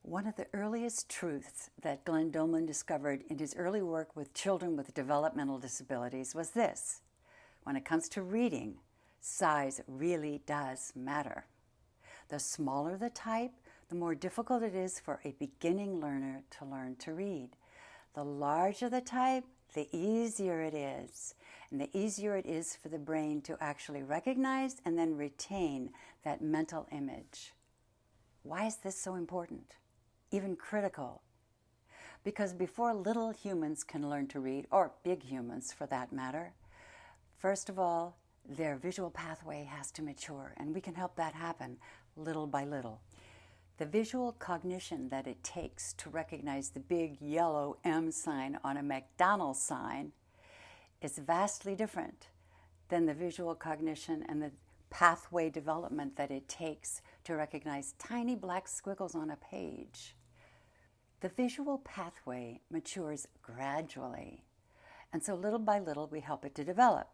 One of the earliest truths that Glenn Doman discovered in his early work with children with developmental disabilities was this: when it comes to reading, size really does matter. The smaller the type, the more difficult it is for a beginning learner to learn to read. The larger the type, the easier it is. And the easier it is for the brain to actually recognize and then retain that mental image. Why is this so important? Even critical? Because before little humans can learn to read, or big humans for that matter, first of all, their visual pathway has to mature, and we can help that happen little by little. The visual cognition that it takes to recognize the big yellow M sign on a McDonald's sign is vastly different than the visual cognition and the pathway development that it takes to recognize tiny black squiggles on a page. The visual pathway matures gradually, and so little by little we help it to develop.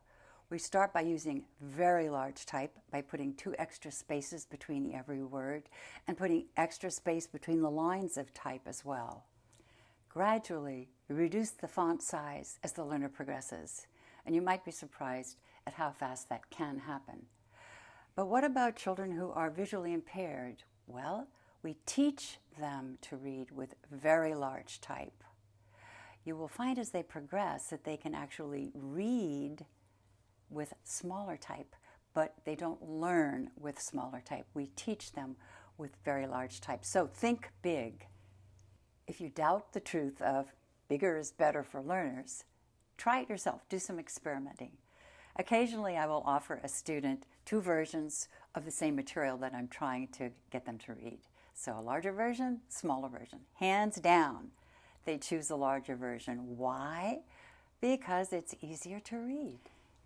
We start by using very large type, by putting 2 extra spaces between every word and putting extra space between the lines of type as well. Gradually, we reduce the font size as the learner progresses, and you might be surprised at how fast that can happen. But what about children who are visually impaired? Well, we teach them to read with very large type. You will find as they progress that they can actually read with smaller type, but they don't learn with smaller type. We teach them with very large type. So think big. If you doubt the truth of bigger is better for learners, try it yourself. Do some experimenting. Occasionally, I will offer a student 2 versions of the same material that I'm trying to get them to read. So a larger version, smaller version. Hands down, they choose the larger version. Why? Because it's easier to read.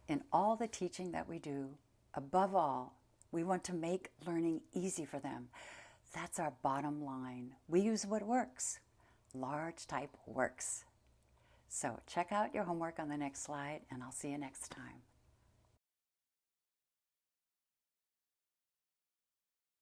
In all the teaching that we do, above all, we want to make learning easy for them. That's our bottom line. We use what works. Large type works. So check out your homework on the next slide, and I'll see you next time.